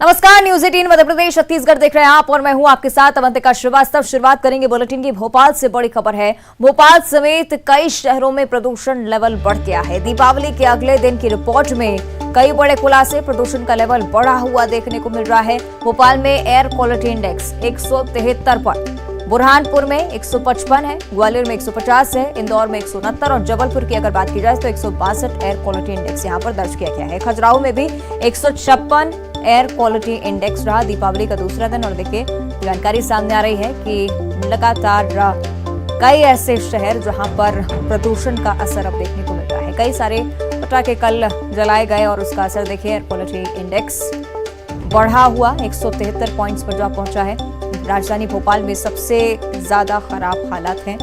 नमस्कार, न्यूज 18 मध्य प्रदेश छत्तीसगढ़ देख रहे हैं आप और मैं हूं आपके साथ अवंतिका श्रीवास्तव। शुरुआत करेंगे बुलेटिन की भोपाल से। बड़ी खबर है, भोपाल समेत कई शहरों में प्रदूषण लेवल बढ़ गया है। दीपावली के अगले दिन की रिपोर्ट में कई बड़े खुलासे, प्रदूषण का लेवल बढ़ा हुआ देखने को मिल रहा है। भोपाल में एयर क्वालिटी इंडेक्स 173 पर, बुरहानपुर में 155 है, ग्वालियर में 150 है, इंदौर में 169 और जबलपुर की अगर बात की जाए तो 162 एयर क्वालिटी इंडेक्स यहां पर दर्ज किया गया है। खजुराहो में भी 156 एयर क्वालिटी इंडेक्स रहा दीपावली का दूसरा दिन। और देखिए, जानकारी सामने आ रही है कि लगातार कई ऐसे शहर जहां पर प्रदूषण का असर अब देखने को मिल रहा है। कई सारे पटाखे कल जलाए गए और उसका असर देखिए, एयर क्वालिटी इंडेक्स बढ़ा हुआ 173 पॉइंट्स पर जा पहुंचा है। राजधानी भोपाल में सबसे ज्यादा खराब हालात हैं।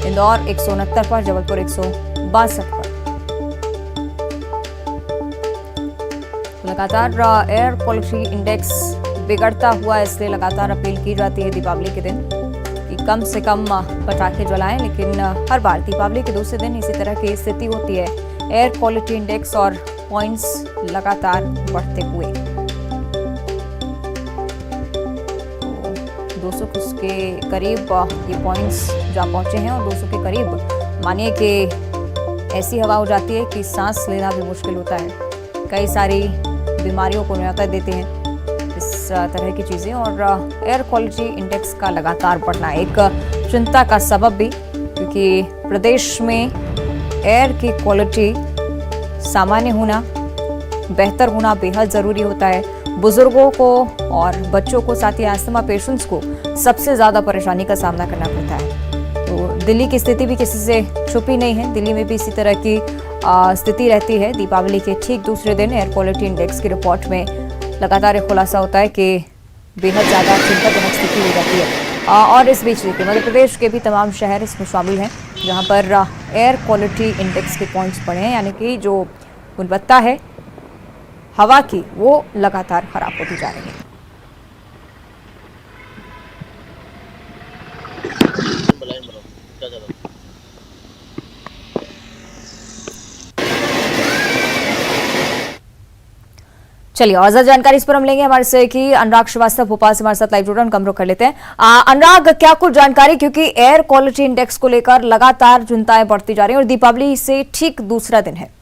इंदौर 169 पर, जबलपुर 162 पर। लगातार एयर क्वालिटी इंडेक्स बिगड़ता हुआ, इसलिए लगातार अपील की जाती है दीपावली के दिन कि कम से कम पटाखे जलाएं। लेकिन हर बार दीपावली के दूसरे दिन इसी तरह की स्थिति होती है, एयर क्वालिटी इंडेक्स और पॉइंट्स लगातार बढ़ते हुए। 200 के करीब ये पॉइंट्स जा पहुंचे हैं और 200 के करीब मानिए कि ऐसी हवा हो जाती है कि सांस लेना भी मुश्किल होता है। कई सारी बीमारियों को न्योता देते हैं इस तरह की चीजें। और एयर क्वालिटी इंडेक्स का लगातार बढ़ना एक चिंता का सबब भी, क्योंकि प्रदेश में एयर की क्वालिटी सामान्य होना, बेहतर होना बेहद जरूरी होता है। बुजुर्गों को और बच्चों को, साथ ही अस्थमा पेशेंट्स को सबसे ज्यादा परेशानी का सामना करना पड़ता है। तो दिल्ली की स्थिति भी किसी से छुपी नहीं है। दिल्ली में भी इसी तरह की स्थिति रहती है। दीपावली के ठीक दूसरे दिन एयर क्वालिटी इंडेक्स की रिपोर्ट में लगातार एक खुलासा होता है कि बेहद ज्यादा चिंताजनक स्थिति हो जाती है। और इस बीच देखिए, मध्य प्रदेश के भी तमाम शहर इसमें शामिल हैं जहां पर एयर क्वालिटी इंडेक्स के पॉइंट्स बढ़े हैं, यानी कि जो गुणवत्ता है हवा की वो लगातार खराब होती जा रही है। चलिए, और ज्यादा जानकारी इस पर हम लेंगे हमारे से कि अनुराग श्रीवास्तव भोपाल से हमारे साथ लाइव जुड़ रहे हैं। उनका हम रुख कर लेते हैं। अनुराग, क्या कुछ जानकारी, क्योंकि एयर क्वालिटी इंडेक्स को लेकर लगातार चिंताएं बढ़ती जा रही हैं और दीपावली से ठीक दूसरा दिन है।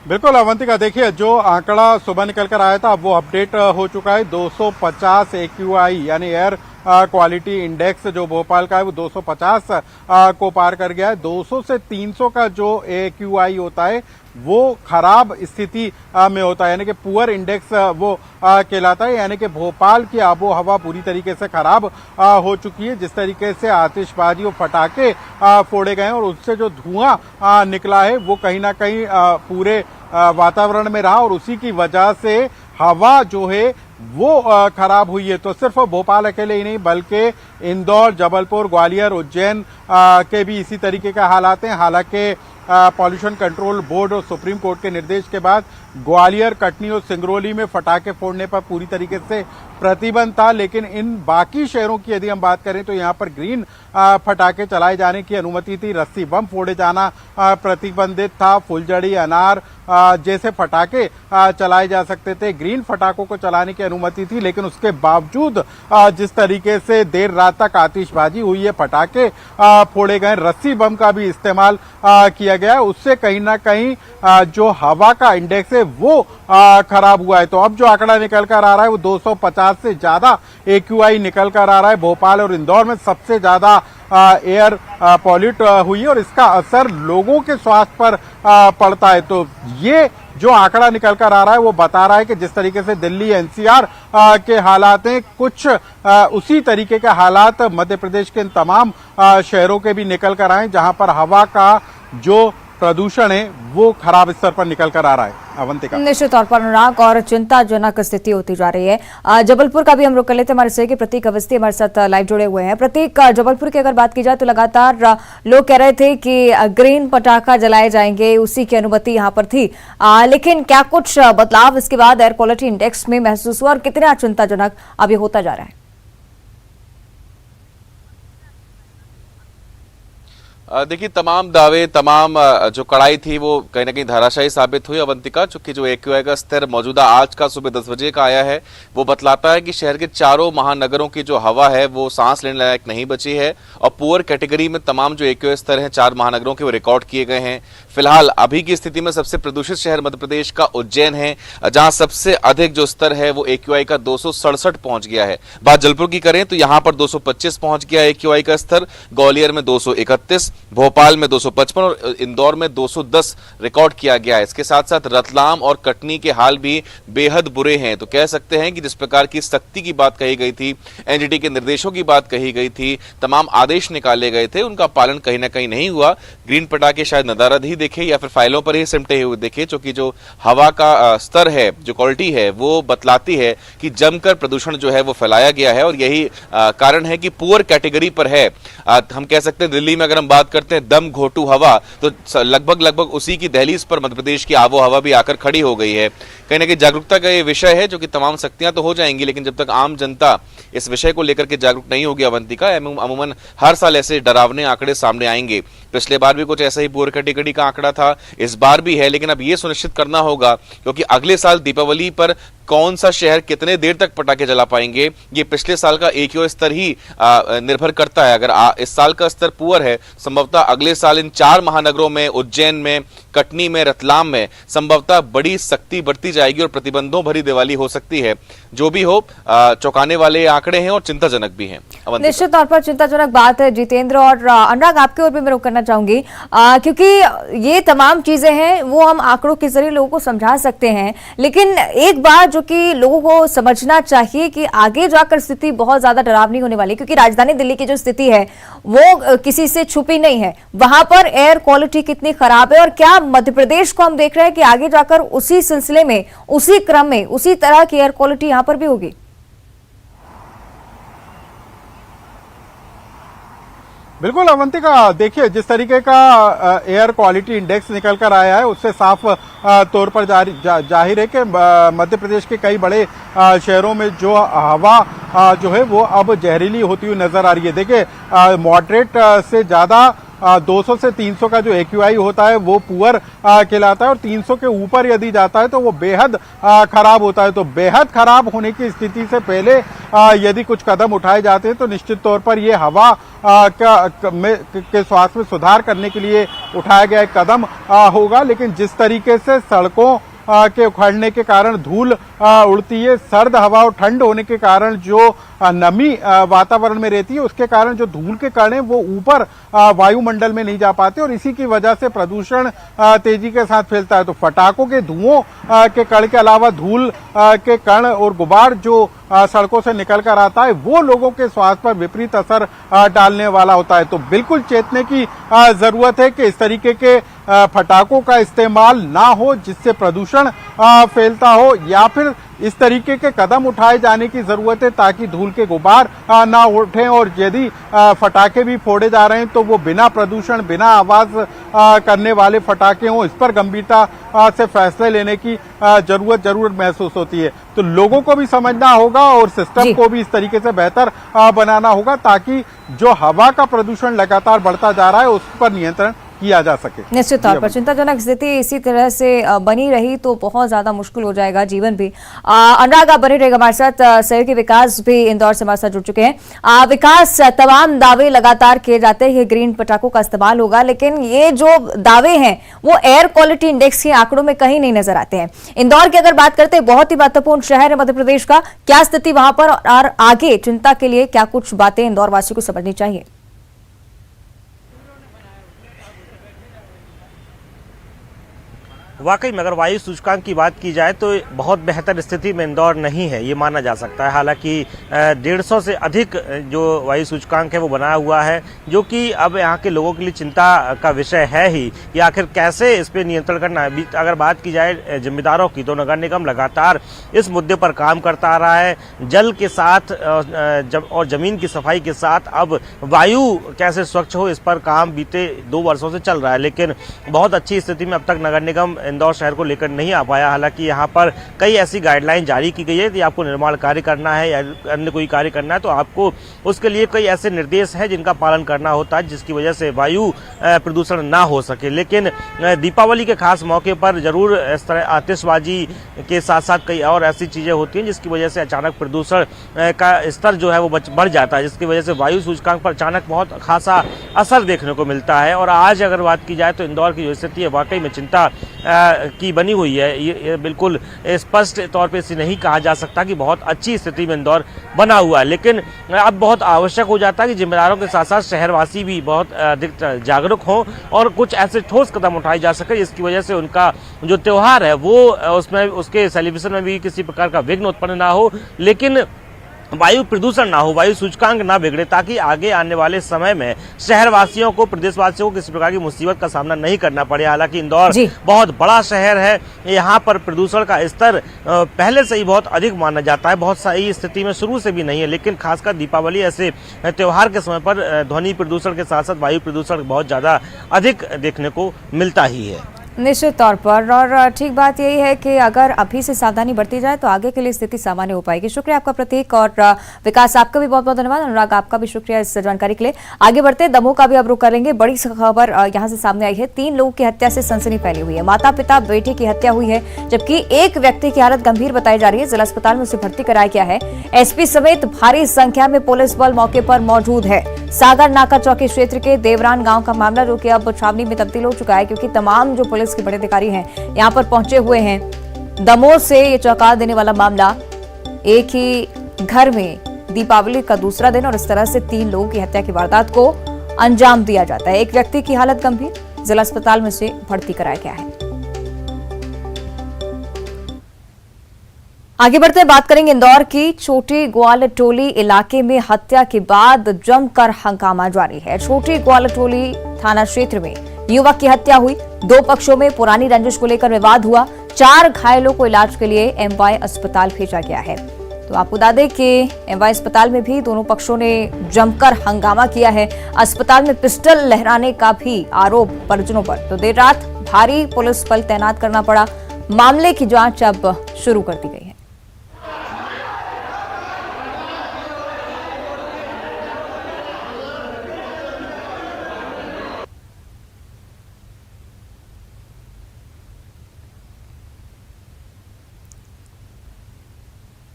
बिल्कुल अवंतिका, देखिए जो आंकड़ा सुबह निकल कर आया था अब वो अपडेट हो चुका है। 250 AQI यानी एयर क्वालिटी इंडेक्स जो भोपाल का है वो 250 को पार कर गया है। 200 से 300 का जो AQI होता है वो खराब स्थिति में होता है, यानी कि पुअर इंडेक्स वो कहलाता है। यानी कि भोपाल की आबो हवा पूरी तरीके से खराब हो चुकी है। जिस तरीके से आतिशबाजी और पटाखे फोड़े गए और उससे जो धुआं निकला है वो कहीं ना कहीं पूरे वातावरण में रहा और उसी की वजह से हवा जो है वो खराब हुई है। तो सिर्फ भोपाल अकेले ही नहीं बल्कि इंदौर, जबलपुर, ग्वालियर, उज्जैन के भी इसी तरीके का हालात हैं। हालांकि पॉल्यूशन कंट्रोल बोर्ड और सुप्रीम कोर्ट के निर्देश के बाद ग्वालियर, कटनी और सिंगरौली में पटाखे फोड़ने पर पूरी तरीके से प्रतिबंध था, लेकिन इन बाकी शहरों की यदि हम बात करें तो यहाँ पर ग्रीन पटाखे चलाए जाने की अनुमति थी। रस्सी बम फोड़े जाना प्रतिबंधित था। फुलझड़ी, अनार जैसे पटाखे चलाए जा सकते थे। ग्रीन पटाखों को चलाने की अनुमति थी, लेकिन उसके बावजूद जिस तरीके से देर रात तक आतिशबाजी हुई है, पटाखे फोड़े गए, रस्सी बम का भी इस्तेमाल किया गया है, उससे कहीं ना कहीं जो हवा का इंडेक्स है वो खराब हुआ है। तो अब जो आंकड़ा निकल कर आ रहा है वो 250 से ज्यादा AQI निकल कर आ रहा है। भोपाल और इंदौर में सबसे ज्यादा एयर पॉल्यूट हुई है और इसका असर लोगों के स्वास्थ्य पर पड़ता है। तो ये जो आंकड़ा निकल कर आ रहा है वो बता रहा है कि जिस तरीके से दिल्ली NCR के हालात हैं, कुछ उसी तरीके के हालात मध्य प्रदेश के इन तमाम शहरों के भी निकल कर आए, जहां पर हवा का जो प्रदूषण है वो खराब स्तर पर निकल कर आ रहा है। अवंतिका, निश्चित तौर पर अनुराग, और चिंताजनक स्थिति होती जा रही है। जबलपुर का भी हम रुख कर लेते हैं हमारे से कि प्रतीक अवस्थी हमारे साथ लाइव जुड़े हुए हैं। प्रतीक, जबलपुर की अगर बात की जाए तो लगातार लोग कह रहे थे कि ग्रीन पटाखा जलाए जाएंगे, उसी की अनुमति यहाँ पर थी, लेकिन क्या कुछ बदलाव इसके बाद एयर क्वालिटी इंडेक्स में महसूस हुआ और कितना चिंताजनक अब ये होता जा रहा है? देखिए, तमाम दावे, तमाम जो कड़ाई थी वो कहीं ना कहीं धराशायी साबित हुई अवंतिका। चूंकि जो एक्यूआई का स्तर मौजूदा आज का सुबह 10 बजे का आया है वो बतलाता है कि शहर के चारों महानगरों की जो हवा है वो सांस लेने लायक नहीं बची है और पुअर कैटेगरी में तमाम जो एक्यूआई स्तर हैं 4 महानगरों के वो रिकॉर्ड किए गए हैं। फिलहाल अभी की स्थिति में सबसे प्रदूषित शहर मध्य प्रदेश का उज्जैन है, जहां सबसे अधिक जो स्तर है वो एक्यूआई का 267 पहुंच गया है। बात जलपुर की करें तो यहां पर 225 पहुंच गया एक्यूआई का स्तर, ग्वालियर में 231, भोपाल में 255 और इंदौर में 210 रिकॉर्ड किया गया है। इसके साथ साथ रतलाम और कटनी के हाल भी बेहद बुरे हैं। तो कह सकते हैं कि जिस प्रकार की सख्ती की बात कही गई थी, एनजीटी के निर्देशों की बात कही गई थी, तमाम आदेश निकाले गए थे, उनका पालन कहीं ना कहीं नहीं हुआ। ग्रीन पटाखे शायद नदारद ही देखे या फिर फाइलों पर ही सिमटे हुए देखे, क्योंकि जो हवा का स्तर है, जो क्वालिटी है वो बतलाती है कि जमकर प्रदूषण जो है वो फैलाया गया है और यही कारण है कि पुअर कैटेगरी पर है। हम कह सकते हैं दिल्ली में अगर हम बात करते हैं दम घोटू हवा, तो लगभग उसी की दहलीज पर मध्य प्रदेश की आबो हवा भी आकर खड़ी हो गई है। कहीं ना कहीं जागरूकता का ये विषय है, जो कि तमाम सख्तियां तो हो जाएंगी, लेकिन जब तक आम जनता इस विषय को लेकर के जागरूक नहीं होगी अवंतिका, अमूमन हर साल ऐसे डरावने आंकड़े सामने आएंगे। पिछले बार भी कुछ ऐसा ही पुअर कैटेगरी का आंकड़ा था, इस बार भी है, लेकिन अब ये सुनिश्चित करना होगा क्योंकि अगले साल दीपावली पर कौन सा शहर कितने देर तक पटाखे जला पाएंगे ये पिछले साल का एक्यूआई स्तर ही निर्भर करता है। अगर इस साल का स्तर पुअर है, संभवतः अगले साल इन 4 महानगरों में, उज्जैन में, कटनी में, रतलाम में संभवतः बड़ी सख्ती बरती जाएगी और प्रतिबंधों भरी दिवाली हो सकती है। जो भी हो, चौंकाने वाले आंकड़े हैं और चिंताजनक भी हैं। निश्चित तौर पर चिंताजनक बात है जितेंद्र। और अनुराग, आपके ओर भी मैं रुक करना चाहूंगी, क्योंकि ये तमाम चीजें हैं वो हम आंकड़ों के जरिए लोगों को समझा सकते हैं, लेकिन एक बात जो कि लोगों को समझना चाहिए कि आगे जाकर स्थिति बहुत ज्यादा डरावनी होने वाली है, क्योंकि राजधानी दिल्ली की जो स्थिति है वो किसी से छुपी नहीं है। वहां पर एयर क्वालिटी कितनी खराब है और क्या मध्य प्रदेश को हम देख रहे हैं कि आगे जाकर उसी सिलसिले में, उसी क्रम में, उसी तरह की एयर क्वालिटी यहां पर भी होगी। बिल्कुल अवंतिका, देखिए जिस तरीके का एयर क्वालिटी इंडेक्स निकल कर आया है उससे साफ तौर पर जाहिर है कि मध्य प्रदेश के कई बड़े शहरों में जो हवा जो है वो अब जहरीली होती हुई नजर आ रही है। देखिए मॉडरेट से ज्यादा 200 से 300 का जो एक्यूआई होता है वो पुअर कहलाता है और 300 के ऊपर यदि जाता है तो वो बेहद खराब होता है। तो बेहद खराब होने की स्थिति से पहले यदि कुछ कदम उठाए जाते हैं तो निश्चित तौर पर ये हवा के स्वास्थ्य में सुधार करने के लिए उठाया गया एक कदम होगा। लेकिन जिस तरीके से सड़कों के उखड़ने के कारण धूल उड़ती है, सर्द हवा और ठंड होने के कारण जो नमी वातावरण में रहती है उसके कारण जो धूल के कण हैं वो ऊपर वायुमंडल में नहीं जा पाते और इसी की वजह से प्रदूषण तेजी के साथ फैलता है। तो पटाखों के धुओं के कण के अलावा धूल के कण और गुबार जो सड़कों से निकल कर आता है वो लोगों के स्वास्थ्य पर विपरीत असर डालने वाला होता है। तो बिल्कुल चेतने की जरूरत है कि इस तरीके के पटाखों का इस्तेमाल ना हो जिससे प्रदूषण फैलता हो, या फिर इस तरीके के कदम उठाए जाने की जरूरत है ताकि धूल के गुबार ना उठें और यदि फटाके भी फोड़े जा रहे हैं तो वो बिना प्रदूषण, बिना आवाज करने वाले फटाके हों। इस पर गंभीरता से फैसले लेने की जरूरत महसूस होती है। तो लोगों को भी समझना होगा और सिस्टम को भी इस तरीके से बेहतर बनाना होगा ताकि जो हवा का प्रदूषण लगातार बढ़ता जा रहा है उस पर नियंत्रण किया जा सके। निश्चित तौर पर चिंताजनक स्थिति इसी तरह से बनी रही तो बहुत ज्यादा मुश्किल हो जाएगा जीवन भी। अनुराग, आप बने रहेगा हमारे साथ। शहर के विकास भी इंदौर से हमारे साथ जुड़ चुके हैं। विकास, तमाम दावे लगातार किए जाते हैं ग्रीन पटाखों का इस्तेमाल होगा, लेकिन ये जो दावे हैं वो एयर क्वालिटी इंडेक्स के आंकड़ों में कहीं नहीं नजर आते हैं। इंदौर की अगर बात करते हैं, बहुत ही महत्वपूर्ण शहर है मध्य प्रदेश का, क्या स्थिति वहां पर और आगे चिंता के लिए क्या कुछ बातें इंदौर वासियों को समझनी चाहिए? वाकई में अगर वायु सूचकांक की बात की जाए तो बहुत बेहतर स्थिति में इंदौर नहीं है, ये माना जा सकता है। हालांकि 150 से अधिक जो वायु सूचकांक है वो बनाया हुआ है, जो कि अब यहाँ के लोगों के लिए चिंता का विषय है ही कि आखिर कैसे इस पर नियंत्रण करना है। अगर बात की जाए जिम्मेदारों की तो नगर निगम लगातार इस मुद्दे पर काम करता आ रहा है। जल के साथ और जमीन की सफाई के साथ अब वायु कैसे स्वच्छ हो इस पर काम बीते 2 वर्षों से चल रहा है, लेकिन बहुत अच्छी स्थिति में अब तक नगर निगम इंदौर शहर को लेकर नहीं आ पाया। हालांकि यहाँ पर कई ऐसी गाइडलाइन जारी की गई है कि आपको निर्माण कार्य करना है या अन्य कोई कार्य करना है तो आपको उसके लिए कई ऐसे निर्देश हैं जिनका पालन करना होता है, जिसकी वजह से वायु प्रदूषण ना हो सके। लेकिन दीपावली के खास मौके पर जरूर इस तरह आतिशबाजी के साथ साथ कई और ऐसी चीज़ें होती हैं जिसकी वजह से अचानक प्रदूषण का स्तर जो है वो बढ़ जाता है, जिसकी वजह से वायु सूचकांक पर अचानक बहुत खासा असर देखने को मिलता है। और आज अगर बात की जाए तो इंदौर की जो स्थिति है वाकई में चिंता की बनी हुई है। ये बिल्कुल स्पष्ट तौर पे इसे नहीं कहा जा सकता कि बहुत अच्छी स्थिति में इंदौर बना हुआ है, लेकिन अब बहुत आवश्यक हो जाता है कि जिम्मेदारों के साथ साथ शहरवासी भी बहुत अधिक जागरूक हों और कुछ ऐसे ठोस कदम उठाए जा सके जिसकी वजह से उनका जो त्यौहार है वो उसमें उसके सेलिब्रेशन में भी किसी प्रकार का विघ्न उत्पन्न ना हो, लेकिन वायु प्रदूषण ना हो, वायु सूचकांक ना बिगड़े, ताकि आगे आने वाले समय में शहरवासियों को, प्रदेशवासियों को किसी प्रकार की मुसीबत का सामना नहीं करना पड़े। हालांकि इंदौर बहुत बड़ा शहर है, यहाँ पर प्रदूषण का स्तर पहले से ही बहुत अधिक माना जाता है, बहुत सही स्थिति में शुरू से भी नहीं है, लेकिन खासकर दीपावली ऐसे त्योहार के समय पर ध्वनि प्रदूषण के साथ साथ वायु प्रदूषण बहुत ज़्यादा अधिक देखने को मिलता ही है। निश्चित तौर पर, और ठीक बात यही है कि अगर अभी से सावधानी बरती जाए तो आगे के लिए स्थिति सामान्य हो पाएगी। शुक्रिया आपका प्रतीक, और विकास आपका भी बहुत बहुत धन्यवाद। अनुराग आपका भी शुक्रिया इस जानकारी के लिए। आगे बढ़ते दमोह का भी अब रुख करेंगे। बड़ी खबर यहां से सामने आई है। 3 लोगों की हत्या से सनसनी फैली हुई है। माता पिता बेटे की हत्या हुई है, जबकि एक व्यक्ति की हालत गंभीर बताई जा रही है। जिला अस्पताल में उसे भर्ती कराया गया है। एसपी समेत भारी संख्या में पुलिस बल मौके पर मौजूद है। सागर नाका चौकी क्षेत्र के देवरान गांव का मामला, जो कि अब छावनी में तब्दील हो चुका है, क्योंकि तमाम जो पुलिस के बड़े अधिकारी हैं यहां पर पहुंचे हुए हैं। दमोह से ये चौंका देने वाला मामला, एक ही घर में दीपावली का दूसरा दिन और इस तरह से 3 लोगों की हत्या की वारदात को अंजाम दिया जाता है। एक व्यक्ति की हालत गंभीर, जिला अस्पताल में से भर्ती कराया गया है। आगे बढ़ते बात करेंगे इंदौर की। छोटी ग्वालटोली इलाके में हत्या के बाद जमकर हंगामा जारी है। छोटी ग्वालटोली थाना क्षेत्र में युवक की हत्या हुई। 2 पक्षों में पुरानी रंजिश को लेकर विवाद हुआ। 4 घायलों को इलाज के लिए एमवाय अस्पताल भेजा गया है। तो आपको बता दें कि एमवाय अस्पताल में भी दोनों पक्षों ने जमकर हंगामा किया है। अस्पताल में पिस्टल लहराने का भी आरोप परिजनों पर। तो देर रात भारी पुलिस बल तैनात करना पड़ा। मामले की जांच अब शुरू कर दी गई है।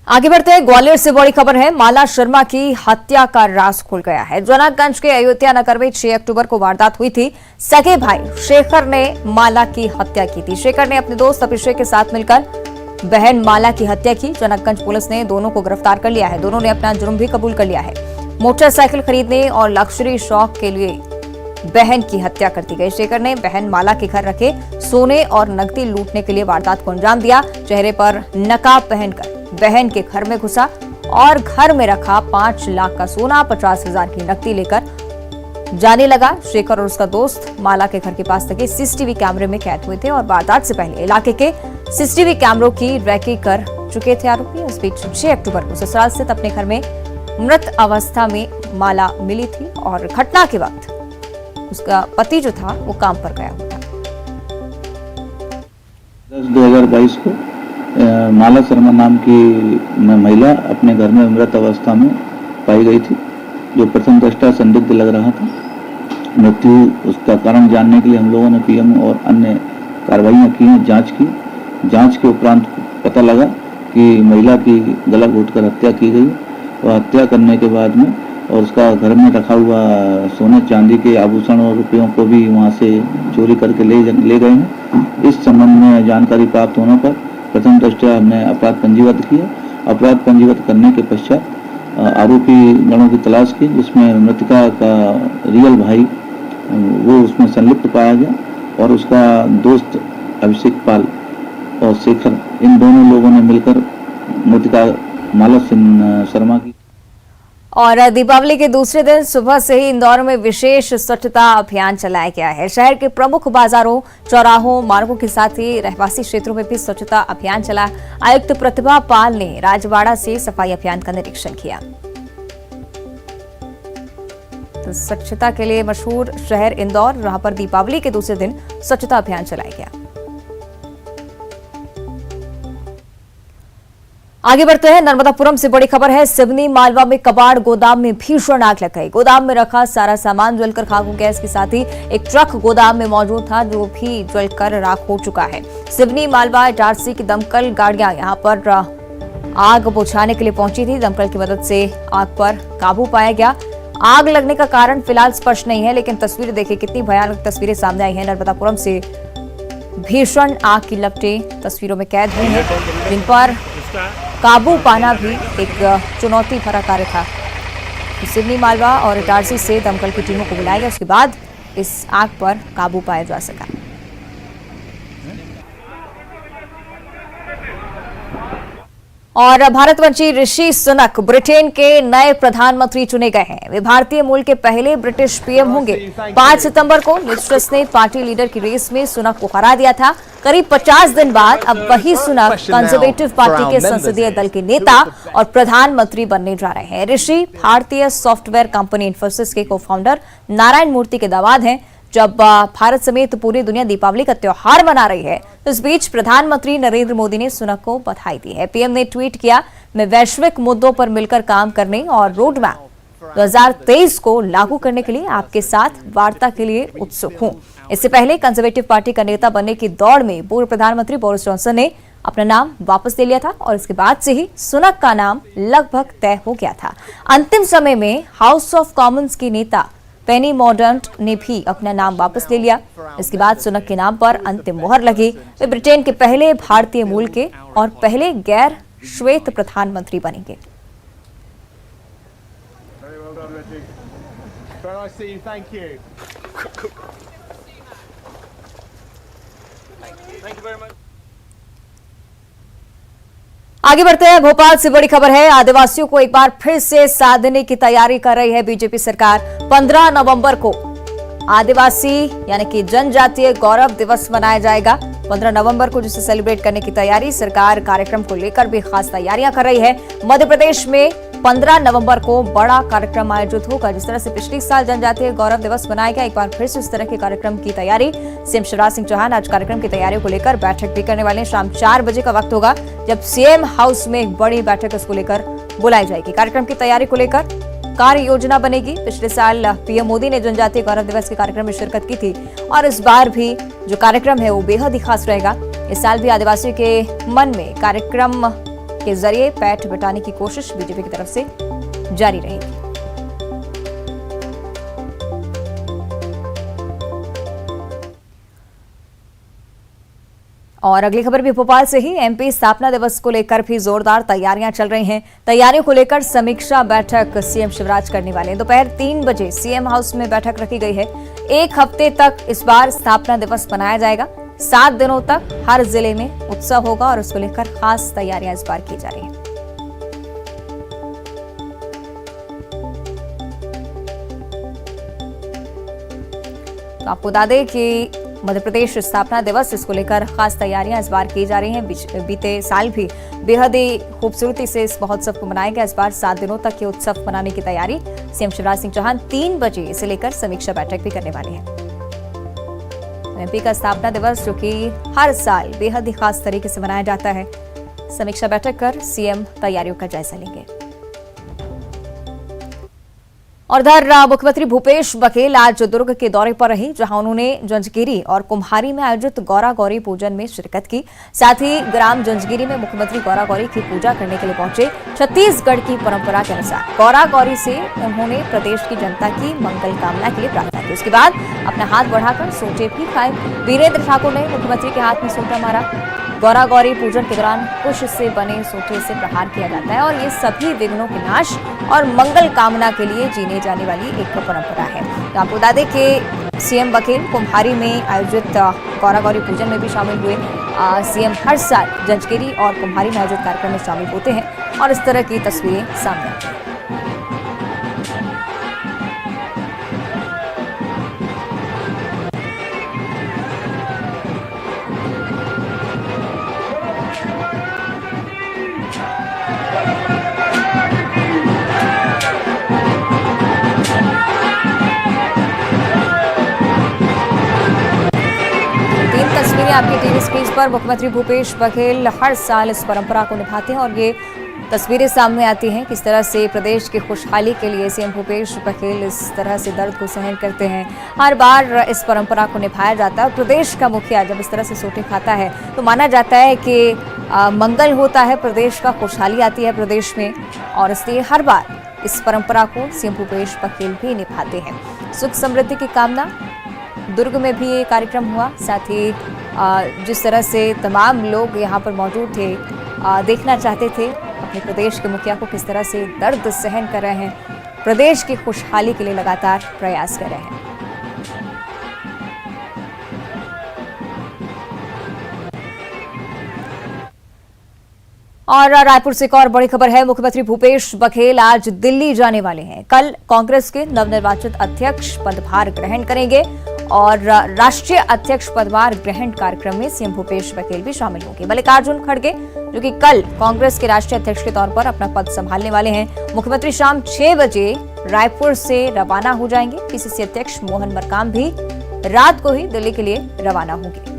आगे बढ़ते हैं, ग्वालियर से बड़ी खबर है। माला शर्मा की हत्या का राज खुल गया है। जनकगंज के अयोध्या नगर में 6 अक्टूबर को वारदात हुई थी। सगे भाई शेखर ने माला की हत्या की थी। शेखर ने अपने दोस्त अभिषेक के साथ मिलकर बहन माला की हत्या की। जनकगंज पुलिस ने दोनों को गिरफ्तार कर लिया है। दोनों ने अपना जुर्म भी कबूल कर लिया है। मोटरसाइकिल खरीदने और लग्जरी शौक के लिए बहन की हत्या कर दी गई। शेखर ने बहन माला के घर रखे सोने और नकदी लूटने के लिए वारदात को अंजाम दिया। चेहरे पर नकाब पहनकर बहन के घर में घुसा और घर में रखा 5 लाख का सोना, 50,000 की नकदी लेकर जाने लगा। शेखर और उसका दोस्त माला के घर के पास लगे सीसीटीवी कैमरे में कैद हुए थे और वारदात से पहले इलाके के सीसीटीवी कैमरों की रैकी कर चुके थे आरोपी। इस बीच 6 अक्टूबर को ससुराल स्थित अपने घर में मृत अवस्था में माला मिली थी और घटना के वक्त उसका पति जो था वो काम पर गया हुआ था। 2022 को माला शर्मा नाम की महिला अपने घर में मृत अवस्था में पाई गई थी, जो प्रथम दृष्टया संदिग्ध लग रहा था। मृत्यु उसका कारण जानने के लिए हम लोगों ने पीएम और अन्य कार्रवाइयाँ की हैं, जांच की। जांच के उपरांत पता लगा कि महिला की गला घोंटकर हत्या की गई और हत्या करने के बाद में और उसका घर में रखा हुआ सोने चांदी के आभूषण और रुपयों को भी वहाँ से चोरी करके ले गए हैं। इस संबंध में जानकारी प्राप्त होने पर प्रथम दृष्टया हमने अपराध पंजीबद्ध किया। अपराध पंजीबद्ध करने के पश्चात आरोपी गणों की तलाश की, जिसमें मृतका का रियल भाई वो उसमें संलिप्त पाया गया और उसका दोस्त अभिषेक पाल और शेखर, इन दोनों लोगों ने मिलकर मृतका माला शर्मा की। और दीपावली के दूसरे दिन सुबह से ही इंदौर में विशेष स्वच्छता अभियान चलाया गया है। शहर के प्रमुख बाजारों, चौराहों, मार्गों के साथ ही रहवासी क्षेत्रों में भी स्वच्छता अभियान चला। आयुक्त प्रतिभा पाल ने राजवाड़ा से सफाई अभियान का निरीक्षण किया। तो स्वच्छता के लिए मशहूर शहर इंदौर, जहां पर दीपावली के दूसरे दिन स्वच्छता अभियान चलाया गया। आगे बढ़ते हैं। नर्मदापुरम से बड़ी खबर है। सिवनी मालवा में कबाड़ गोदाम में भीषण आग लग गई। गोदाम में रखा सारा सामान जलकर खाक हो गया। इसके साथ ही एक ट्रक गोदाम में मौजूद था जो भी जलकर राख हो चुका है। सिवनी मालवा इटारसी की दमकल गाड़ियां यहां पर आग बुझाने के लिए पहुंची थी। दमकल की मदद से आग पर काबू पाया गया। आग लगने का कारण फिलहाल स्पष्ट नहीं है, लेकिन तस्वीरें देखिए, कितनी भयानक तस्वीरें सामने आई हैं। नर्मदापुरम से भीषण आग की लपटें तस्वीरों में कैद हुई हैं, जिन पर काबू पाना भी एक चुनौती भरा कार्य था। सिवनी मालवा और इटारसी से दमकल की टीमों को बुलाया गया, उसके बाद इस आग पर काबू पाया जा सका। और भारतवंशी ऋषि सुनक ब्रिटेन के नए प्रधानमंत्री चुने गए हैं। वे भारतीय मूल के पहले ब्रिटिश पीएम होंगे। 5 सितंबर को लिज ट्रस ने पार्टी लीडर की रेस में सुनक को हरा दिया था। करीब 50 दिन बाद अब वही सुनक कंजर्वेटिव पार्टी के संसदीय दल के नेता और प्रधानमंत्री बनने जा रहे हैं। ऋषि भारतीय सॉफ्टवेयर कंपनी इन्फोसिस के को फाउंडर नारायण मूर्ति के दामाद हैं। जब भारत समेत पूरी दुनिया दीपावली का त्योहार मना रही है, तो इस बीच प्रधानमंत्री नरेंद्र मोदी ने सुनक को बधाई दी है। पीएम ने ट्वीट किया, मैं वैश्विक मुद्दों पर मिलकर काम करने और रोड मैप 2023 को लागू करने के लिए आपके साथ वार्ता के लिए उत्सुक हूं। इससे पहले कंजर्वेटिव पार्टी का नेता बनने की दौड़ में पूर्व प्रधानमंत्री बोरिस जॉनसन ने अपना नाम वापस ले लिया था और इसके बाद से ही सुनक का नाम लगभग तय हो गया था। अंतिम समय में हाउस ऑफ कॉमन्स की नेता पेनी मॉर्डंट ने भी अपना नाम वापस ले लिया। इसके बाद सुनक के नाम पर अंतिम मोहर लगी। वे ब्रिटेन के पहले भारतीय मूल के और पहले गैर श्वेत प्रधानमंत्री बनेंगे। आगे बढ़ते हैं। भोपाल से बड़ी खबर है। आदिवासियों को एक बार फिर से साथ देने की तैयारी कर रही है बीजेपी सरकार। 15 नवंबर को आदिवासी यानी कि जनजातीय गौरव दिवस मनाया जाएगा। 15 नवंबर को जिसे सेलिब्रेट करने की तैयारी सरकार कार्यक्रम को लेकर भी खास तैयारियां कर रही है। मध्य प्रदेश में 15 नवंबर को बड़ा कार्यक्रम आयोजित होगा। जिस तरह से पिछले साल जनजातीय गौरव दिवस मनाया गया, एक बार फिर से इस तरह के कार्यक्रम की तैयारी। सीएम शिवराज सिंह चौहान आज कार्यक्रम की तैयारियों को लेकर बैठक भी करने वाले हैं। शाम 4 बजे का वक्त होगा जब सीएम हाउस में एक बड़ी बैठक इसको लेकर बुलाई जाएगी। कार्यक्रम की तैयारी को लेकर कार्य योजना बनेगी। पिछले साल पीएम मोदी ने जनजातीय गौरव दिवस के कार्यक्रम में शिरकत की थी और इस बार भी जो कार्यक्रम है वो बेहद ही खास रहेगा। इस साल भी आदिवासियों के मन में कार्यक्रम के जरिए पैठ बटाने की कोशिश बीजेपी की तरफ से जारी रहेगी। और अगली खबर भी भोपाल से ही। एमपी स्थापना दिवस को लेकर भी जोरदार तैयारियां चल रही हैं। तैयारियों को लेकर समीक्षा बैठक सीएम शिवराज करने वाले हैं। दोपहर 3 बजे सीएम हाउस में बैठक रखी गई है। 1 हफ्ते तक इस बार स्थापना दिवस मनाया जाएगा। 7 दिनों तक हर जिले में उत्सव होगा और उसको लेकर खास तैयारियां इस बार की जा रही हैं। तो आपको बता दें कि मध्य प्रदेश स्थापना दिवस, इसको लेकर खास तैयारियां इस बार की जा रही हैं। बीते साल भी बेहद ही खूबसूरती से इस महोत्सव को मनाया गया। इस बार 7 दिनों तक ये उत्सव मनाने की तैयारी। सीएम शिवराज सिंह चौहान 3 बजे इसे लेकर समीक्षा बैठक भी करने वाले हैं। एमपी का स्थापना दिवस जो कि हर साल बेहद ही खास तरीके से मनाया जाता है। समीक्षा बैठक कर सीएम तैयारियों का जायजा लेंगे। और इधर मुख्यमंत्री भूपेश बघेल आज दुर्ग के दौरे पर रहे, जहां उन्होंने जंजगिरी और कुम्हारी में आयोजित गौरा गौरी पूजन में शिरकत की। साथ ही ग्राम जंजगिरी में मुख्यमंत्री गौरा गौरी की पूजा करने के लिए पहुंचे। छत्तीसगढ़ की परंपरा के अनुसार गौरा गौरी से उन्होंने प्रदेश की जनता की मंगल कामना के लिए प्रार्थना की। उसके बाद अपना हाथ बढ़ाकर सोटे भी खाए। वीरेंद्र ठाकुर ने मुख्यमंत्री के हाथ में सोटा मारा। गौरा गौरी पूजन के दौरान कुश से बने सोटे से प्रहार किया जाता है और ये सभी विघ्नों के नाश और मंगल कामना के लिए जीने जाने वाली एक परंपरा है। तो आपको बता दें कि सीएम बघेल कुम्हारी में आयोजित गौरा गौरी पूजन में भी शामिल हुए। सीएम हर साल जंजगिरी और कुम्हारी में आयोजित कार्यक्रम में शामिल होते हैं और इस तरह की तस्वीरें सामने आती हैं। हैं आपकी टीवी स्क्रीन पर। मुख्यमंत्री भूपेश बघेल हर साल इस परंपरा को निभाते हैं और ये तस्वीरें सामने आती हैं किस तरह से प्रदेश की खुशहाली के लिए सीएम भूपेश बघेल इस तरह से दर्द को सहन करते हैं। हर बार इस परंपरा को निभाया जाता है और प्रदेश का मुखिया जब इस तरह से सोटे खाता है तो माना जाता है कि मंगल होता है, प्रदेश का खुशहाली आती है प्रदेश में, और इसलिए हर बार इस परंपरा को सीएम भूपेश बघेल भी निभाते हैं। सुख समृद्धि की कामना दुर्ग में भी ये कार्यक्रम हुआ। साथ ही जिस तरह से तमाम लोग यहाँ पर मौजूद थे, देखना चाहते थे अपने प्रदेश के मुखिया को किस तरह से दर्द सहन कर रहे हैं, प्रदेश की खुशहाली के लिए लगातार प्रयास कर रहे हैं। और रायपुर से एक और बड़ी खबर है। मुख्यमंत्री भूपेश बघेल आज दिल्ली जाने वाले हैं। कल कांग्रेस के नवनिर्वाचित अध्यक्ष पदभार ग्रहण करेंगे और राष्ट्रीय अध्यक्ष पदभार ग्रहण कार्यक्रम में सीएम भूपेश बघेल भी शामिल होंगे। मल्लिकार्जुन खड़गे जो कि कल कांग्रेस के राष्ट्रीय अध्यक्ष के तौर पर अपना पद संभालने वाले हैं, मुख्यमंत्री शाम 6 बजे रायपुर से रवाना हो जाएंगे। पीसीसी अध्यक्ष मोहन मरकाम भी रात को ही दिल्ली के लिए रवाना होंगे।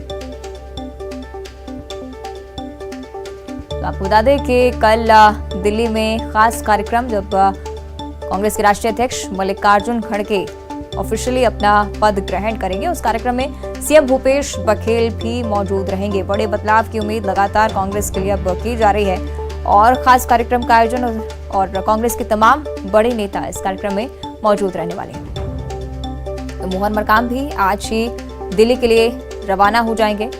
तो आपको बता दें कि कल दिल्ली में खास कार्यक्रम, जब कांग्रेस के राष्ट्रीय अध्यक्ष मल्लिकार्जुन खड़गे ऑफिशियली अपना पद ग्रहण करेंगे, उस कार्यक्रम में सीएम भूपेश बघेल भी मौजूद रहेंगे। बड़े बदलाव की उम्मीद लगातार कांग्रेस के लिए अब की जा रही है और खास कार्यक्रम का आयोजन और कांग्रेस के तमाम बड़े नेता इस कार्यक्रम में मौजूद रहने वाले हैं। तो मोहन मरकाम भी आज ही दिल्ली के लिए रवाना हो जाएंगे।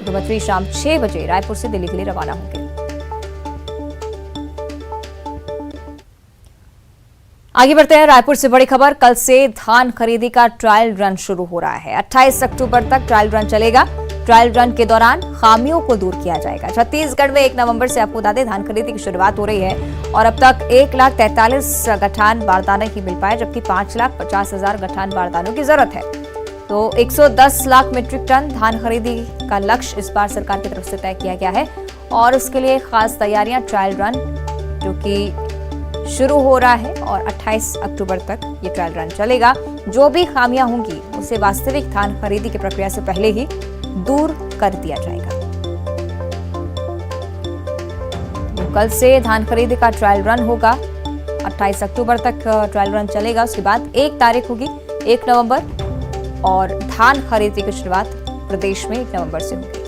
मुख्यमंत्री शाम 6 बजे रायपुर से दिल्ली के लिए रवाना होंगे। आगे बढ़ते हैं। रायपुर से बड़ी खबर, कल से धान खरीदी का ट्रायल रन शुरू हो रहा है। 28 अक्टूबर तक ट्रायल रन चलेगा। ट्रायल रन के दौरान खामियों को दूर किया जाएगा। छत्तीसगढ़ में 1 नवंबर से आपको बता दें धान खरीदी की शुरुआत हो रही है और अब तक 1,43,000 गठान बारदाने ही मिल पाए, जबकि 5,50,000 गठान बारदानों की जरूरत है। तो 110 लाख मीट्रिक टन धान खरीदी का लक्ष्य इस बार सरकार की तरफ से तय किया गया है और उसके लिए खास तैयारियां, ट्रायल रन जो कि शुरू हो रहा है और 28 अक्टूबर तक ये ट्रायल रन चलेगा। जो भी खामियां होंगी उसे वास्तविक धान खरीदी की प्रक्रिया से पहले ही दूर कर दिया जाएगा। तो कल से धान खरीदी का ट्रायल रन होगा, 28 अक्टूबर तक ट्रायल रन चलेगा। उसके बाद 1 तारीख होगी 1 नवंबर और धान खरीदी की शुरुआत प्रदेश में 1 नवंबर से होगी।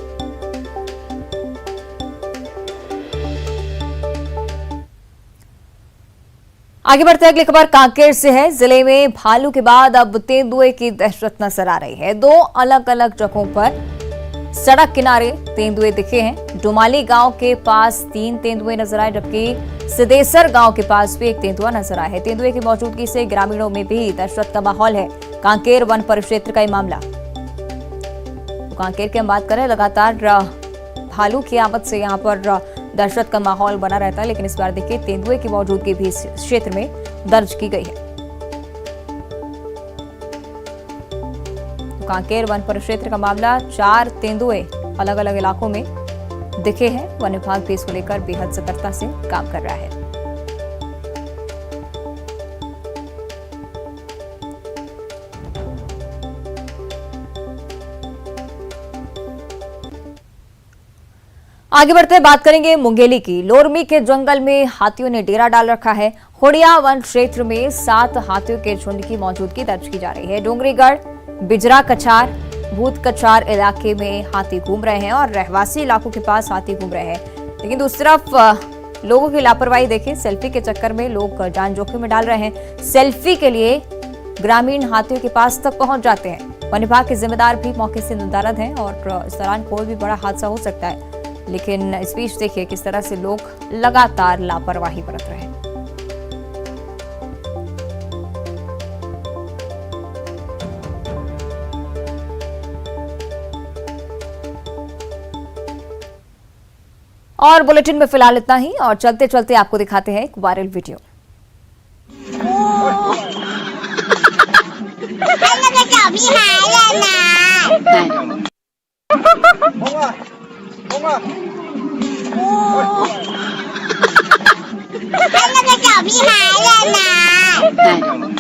आगे बढ़ते हैं, अगली खबर कांकेर से है। जिले में भालू के बाद अब तेंदुए की दहशत नजर आ रही है। 2 अलग अलग जगहों पर सड़क किनारे तेंदुए दिखे हैं। डुमाली गांव के पास 3 तेंदुए नजर आए, जबकि सिदेसर गांव के पास भी 1 तेंदुआ नजर आया है। तेंदुए की मौजूदगी से ग्रामीणों में भी दहशत का माहौल है। कांकेर वन परिक्षेत्र का ये मामला। तो कांकेर की हम बात करें, लगातार भालू की आमद से यहाँ पर दहशत का माहौल बना रहता है, लेकिन इस बार देखिए तेंदुए की मौजूदगी भी इस क्षेत्र में दर्ज की गई है। तो कांकेर वन परिक्षेत्र का मामला, 4 तेंदुए अलग अलग इलाकों में दिखे हैं। वन विभाग भी इसको लेकर बेहद सतर्कता से काम कर रहा है। आगे बढ़ते बात करेंगे मुंगेली की। लोरमी के जंगल में हाथियों ने डेरा डाल रखा है। खोड़िया वन क्षेत्र में 7 हाथियों के झुंड की मौजूदगी दर्ज की जा रही है। डोंगरीगढ़, बिजरा कछार, भूत कछार इलाके में हाथी घूम रहे हैं और रहवासी इलाकों के पास हाथी घूम रहे हैं। लेकिन दूसरी तरफ लोगों की लापरवाही देखिए, सेल्फी के चक्कर में लोग जान जोखिम में डाल रहे हैं। सेल्फी के लिए ग्रामीण हाथियों के पास तक पहुंच जाते हैं। वन विभाग के जिम्मेदार भी मौके से नदारद हैं और इस दौरान कोई भी बड़ा हादसा हो सकता है, लेकिन इस बीच देखिए किस तरह से लोग लगातार लापरवाही बरत रहे हैं। और बुलेटिन में फिलहाल इतना ही और चलते चलते आपको दिखाते हैं एक viral video. Anh là cái chó bị hại lên nè.